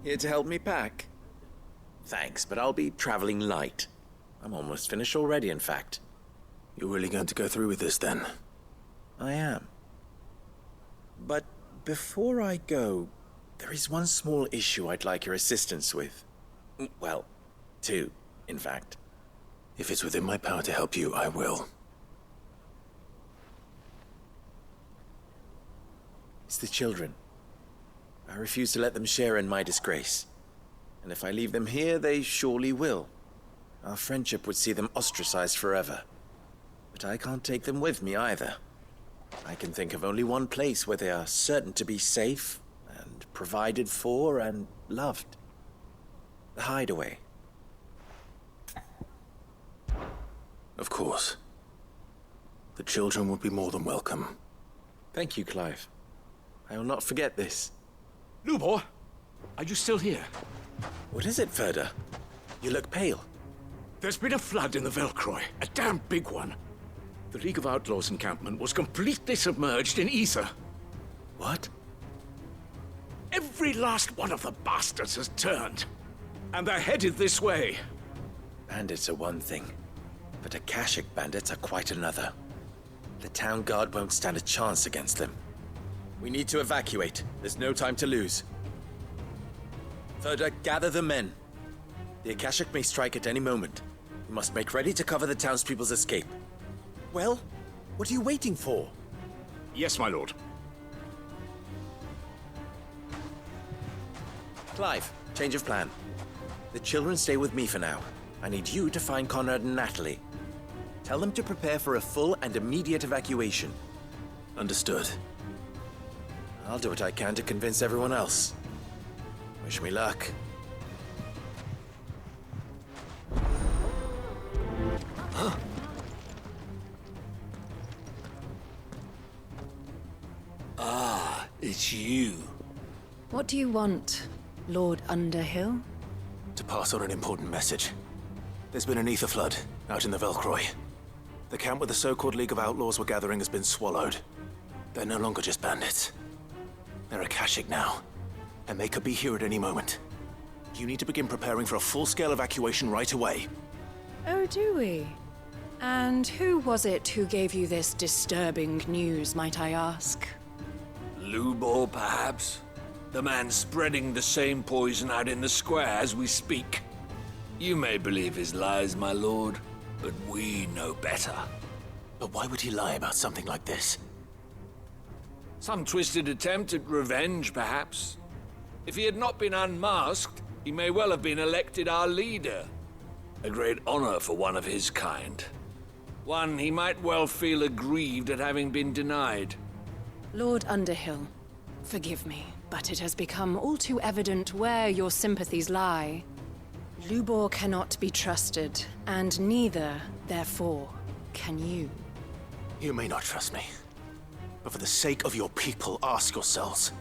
Here to help me pack? Thanks, but I'll be traveling light. I'm almost finished already, in fact. You're really going to go through with this, then? I am. But before I go, there is one small issue I'd like your assistance with. Well, two, in fact. If it's within my power to help you, I will. It's the children. I refuse to let them share in my disgrace. And if I leave them here, they surely will. Our friendship would see them ostracized forever. But I can't take them with me either. I can think of only one place where they are certain to be safe and provided for and loved. The hideaway. Of course. The children would be more than welcome. Thank you, Clive. I will not forget this. Lubor, are you still here? What is it, Ferda? You look pale. There's been a flood in the Velcroy, a damn big one. The League of Outlaws encampment was completely submerged in ether. What? Every last one of the bastards has turned. And they're headed this way. Bandits are one thing, but Akashic bandits are quite another. The town guard won't stand a chance against them. We need to evacuate. There's no time to lose. Ferda, gather the men. The Akashic may strike at any moment. We must make ready to cover the townspeople's escape. Well, what are you waiting for? Yes, my lord. Clive, change of plan. The children stay with me for now. I need you to find Conrad and Natalie. Tell them to prepare for a full and immediate evacuation. Understood. I'll do what I can to convince everyone else. Wish me luck. Huh? Ah, it's you. What do you want, Lord Underhill? To pass on an important message. There's been an ether flood out in the Velcroy. The camp where the so-called League of Outlaws were gathering has been swallowed. They're no longer just bandits. They're Akashic now, and they could be here at any moment. You need to begin preparing for a full-scale evacuation right away. Oh, do we? And who was it who gave you this disturbing news, might I ask? Lubor, perhaps? The man spreading the same poison out in the square as we speak. You may believe his lies, my lord, but we know better. But why would he lie about something like this? Some twisted attempt at revenge, perhaps. If he had not been unmasked, he may well have been elected our leader. A great honor for one of his kind. One he might well feel aggrieved at having been denied. Lord Underhill, forgive me, but it has become all too evident where your sympathies lie. Lubor cannot be trusted, and neither, therefore, can you. You may not trust me, but for the sake of your people, ask yourselves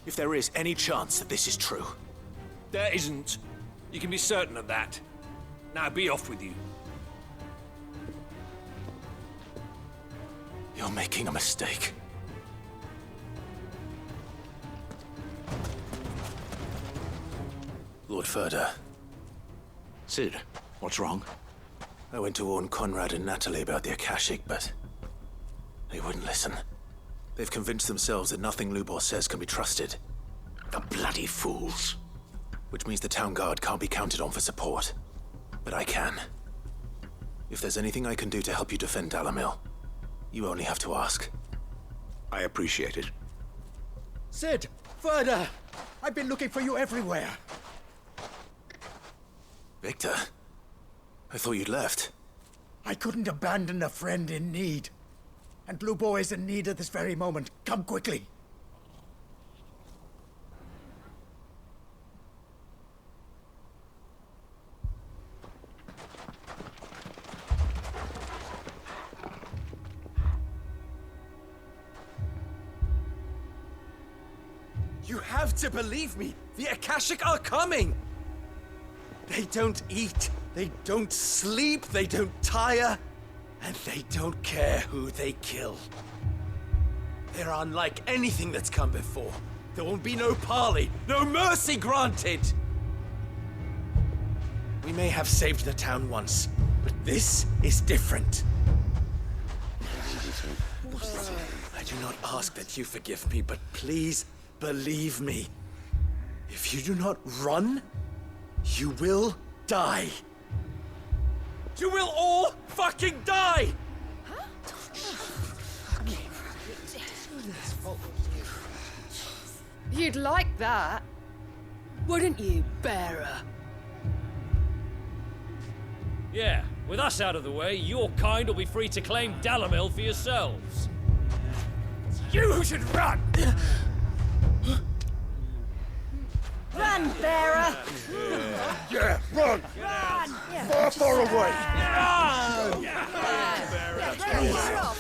if there is any chance that this is true. There isn't. You can be certain of that. Now be off with you. You're making a mistake. Lord Ferda. Sid, what's wrong? I went to warn Conrad and Natalie about the Akashic, but they wouldn't listen. They've convinced themselves that nothing Lubor says can be trusted. The bloody fools. Which means the town guard can't be counted on for support. But I can. If there's anything I can do to help you defend Dalamil, you only have to ask. I appreciate it. Sid! Ferda! I've been looking for you everywhere. Victor? I thought you'd left. I couldn't abandon a friend in need. And Lubor is in need at this very moment. Come quickly. You have to believe me! The Akashic are coming! They don't eat, they don't sleep, they don't tire, and they don't care who they kill. They're unlike anything that's come before. There will be no parley, no mercy granted! We may have saved the town once, but this is different. I do not ask that you forgive me, but please believe me. If you do not run, you will die. You will all fucking die! You'd like that, wouldn't you, bearer? Yeah, with us out of the way, your kind will be free to claim Dalamil for yourselves. You should run! Run, bearer! Yeah, run! Far, far away!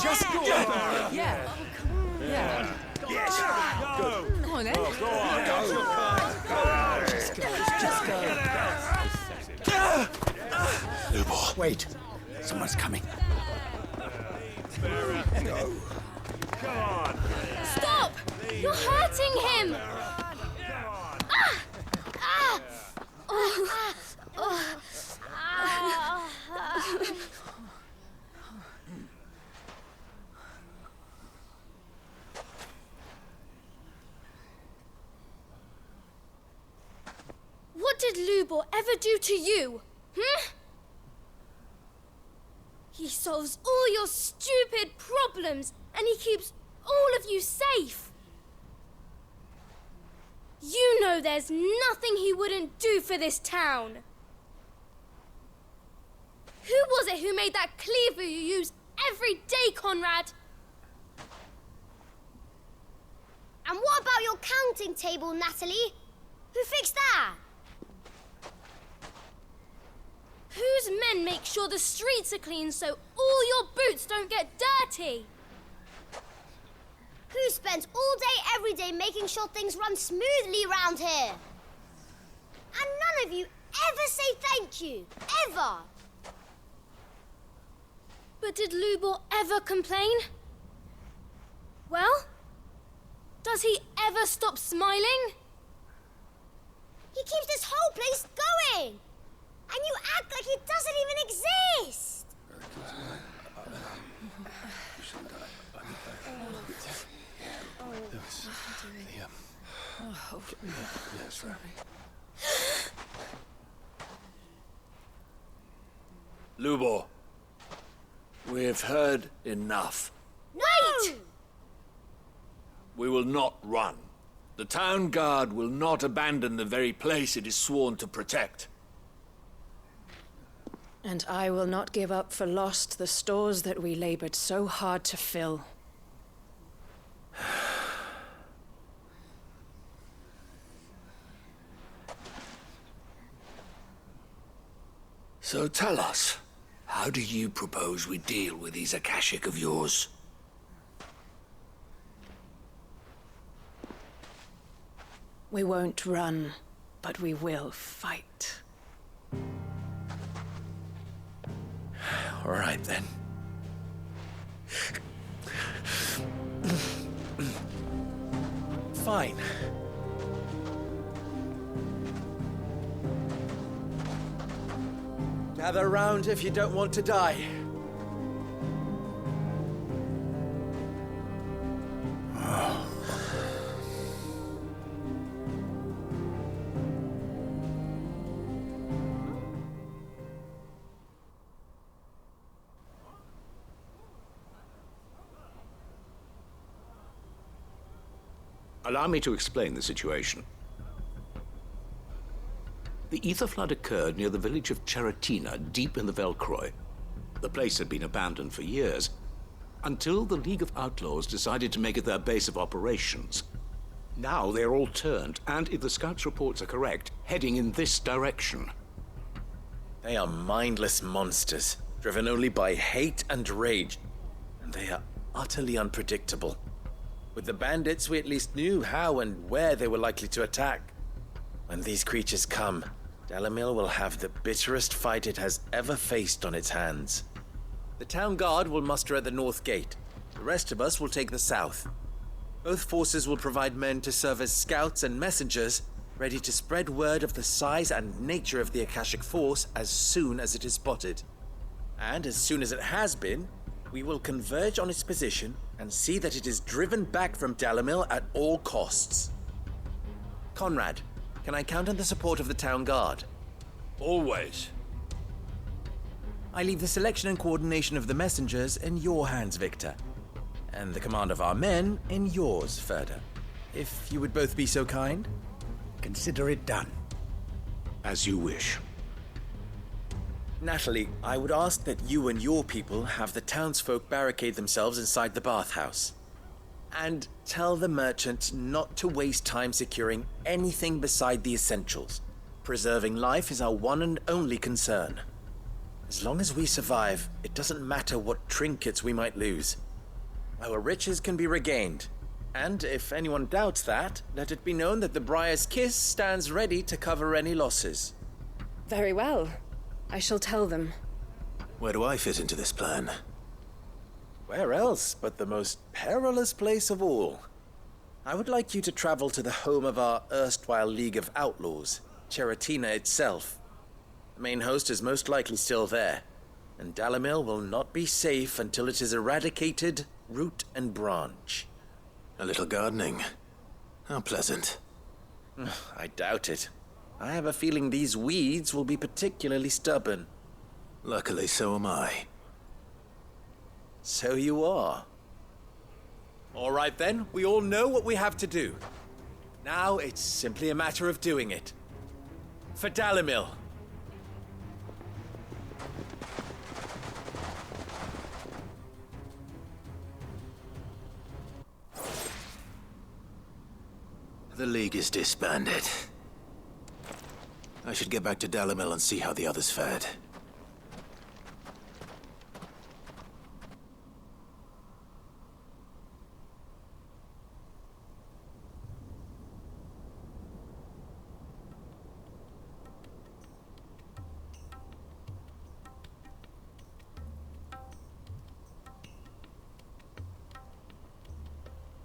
Just go, bearer! Yeah. Yes! Go! Come on, then. Lubor. Wait. Someone's coming. Stop! You're hurting him! What did Lubor ever do to you? He solves all your stupid problems, and he keeps all of you safe. You know there's nothing he wouldn't do for this town. Who was it who made that cleaver you use every day, Conrad? And what about your counting table, Natalie? Who fixed that? Whose men make sure the streets are clean so all your boots don't get dirty? Who spends all day, every day making sure things run smoothly round here? And none of you ever say thank you. Ever. But did Lubor ever complain? Well, does he ever stop smiling? He keeps this whole place going. And you act like it doesn't even exist. Lubor, we've heard enough. Wait! We will not run. The town guard will not abandon the very place it is sworn to protect. And I will not give up for lost the stores that we labored so hard to fill. So tell us, how do you propose we deal with these Akashic of yours? We won't run, but we will fight. All right, then. Fine. Gather round if you don't want to die. Allow me to explain the situation. The ether flood occurred near the village of Cheratina, deep in the Velcroy. The place had been abandoned for years, until the League of Outlaws decided to make it their base of operations. Now they're all turned, and if the scouts' reports are correct, heading in this direction. They are mindless monsters, driven only by hate and rage, and they are utterly unpredictable. With the bandits, we at least knew how and where they were likely to attack. When these creatures come, Dalamil will have the bitterest fight it has ever faced on its hands. The town guard will muster at the north gate. The rest of us will take the south. Both forces will provide men to serve as scouts and messengers, ready to spread word of the size and nature of the Akashic Force as soon as it is spotted. And as soon as it has been, we will converge on its position and see that it is driven back from Dalimil at all costs. Conrad, can I count on the support of the town guard? Always. I leave the selection and coordination of the messengers in your hands, Victor. And the command of our men in yours, Ferda. If you would both be so kind. Consider it done. As you wish. Natalie, I would ask that you and your people have the townsfolk barricade themselves inside the bathhouse. And tell the merchant not to waste time securing anything beside the essentials. Preserving life is our one and only concern. As long as we survive, it doesn't matter what trinkets we might lose. Our riches can be regained. And if anyone doubts that, let it be known that the Briar's Kiss stands ready to cover any losses. Very well. I shall tell them. Where do I fit into this plan? Where else but the most perilous place of all? I would like you to travel to the home of our erstwhile League of Outlaws, Cheratina itself. The main host is most likely still there, and Dalimil will not be safe until it is eradicated, root and branch. A little gardening. How pleasant. I doubt it. I have a feeling these weeds will be particularly stubborn. Luckily, so am I. So you are. All right then, we all know what we have to do. Now it's simply a matter of doing it. For Dalimil. The League is disbanded. I should get back to Dalimil and see how the others fared.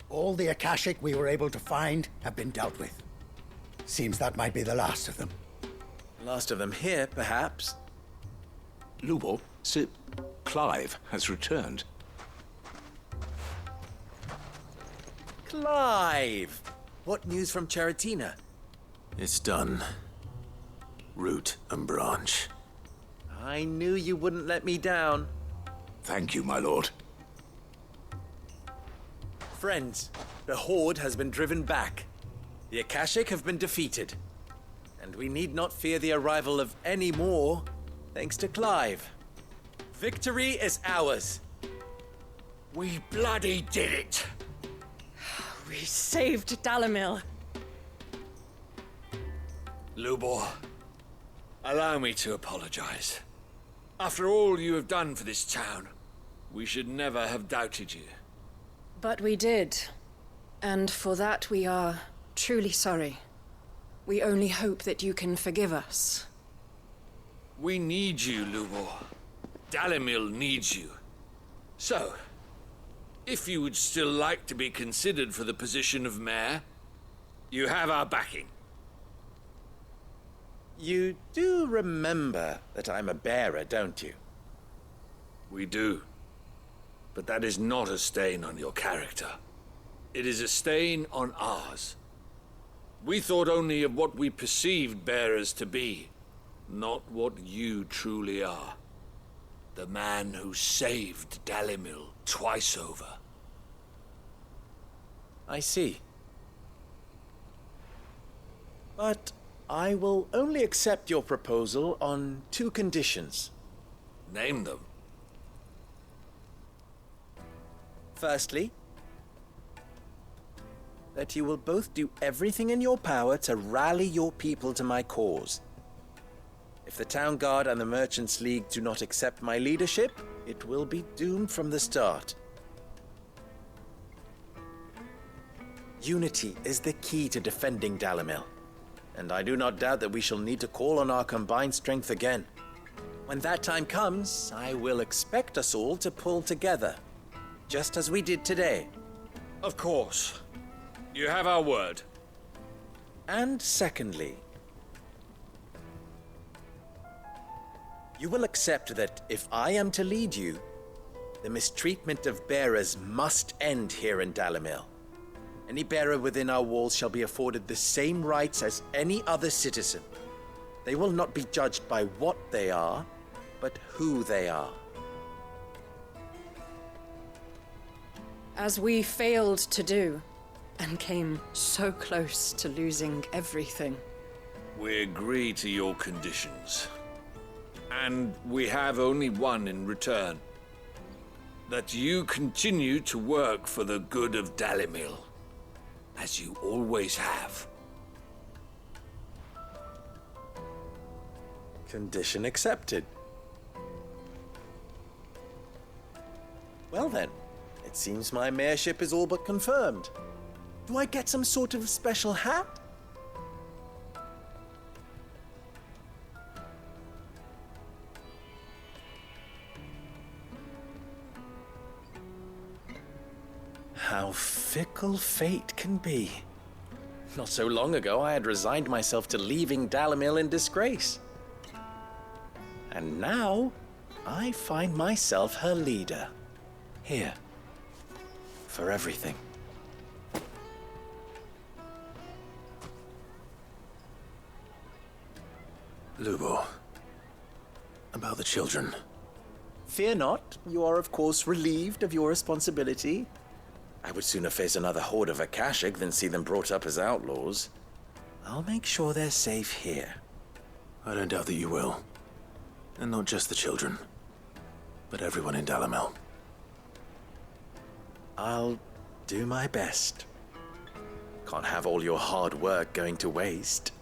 All the Akashic we were able to find have been dealt with. Seems that might be the last of them. Last of them here, perhaps. Lubor, Sir Clive has returned. Clive! What news from Cheratina? It's done. Root and branch. I knew you wouldn't let me down. Thank you, my lord. Friends, the Horde has been driven back. The Akashic have been defeated. And we need not fear the arrival of any more, thanks to Clive. Victory is ours. We bloody did it! We saved Dalimil. Lubor, allow me to apologize. After all you have done for this town, we should never have doubted you. But we did. And for that we are truly sorry. We only hope that you can forgive us. We need you, Lubor. Dalimil needs you. So, if you would still like to be considered for the position of mayor, you have our backing. You do remember that I'm a bearer, don't you? We do. But that is not a stain on your character. It is a stain on ours. We thought only of what we perceived bearers to be, not what you truly are. The man who saved Dalimil twice over. I see. But I will only accept your proposal on 2 conditions. Name them. Firstly, that you will both do everything in your power to rally your people to my cause. If the Town Guard and the Merchants League do not accept my leadership, it will be doomed from the start. Unity is the key to defending Dalimil, and I do not doubt that we shall need to call on our combined strength again. When that time comes, I will expect us all to pull together, just as we did today. Of course. You have our word. And secondly, you will accept that if I am to lead you, the mistreatment of bearers must end here in Dalimil. Any bearer within our walls shall be afforded the same rights as any other citizen. They will not be judged by what they are, but who they are. As we failed to do, and came so close to losing everything. We agree to your conditions. And we have only one in return. That you continue to work for the good of Dalimil, as you always have. Condition accepted. Well then, it seems my mayorship is all but confirmed. Do I get some sort of special hat? How fickle fate can be. Not so long ago, I had resigned myself to leaving Dalimil in disgrace. And now, I find myself her leader. Here. For everything. Lubo. About the children. Fear not. You are, of course, relieved of your responsibility. I would sooner face another horde of Akashic than see them brought up as outlaws. I'll make sure they're safe here. I don't doubt that you will. And not just the children, but everyone in Dalimil. I'll do my best. Can't have all your hard work going to waste.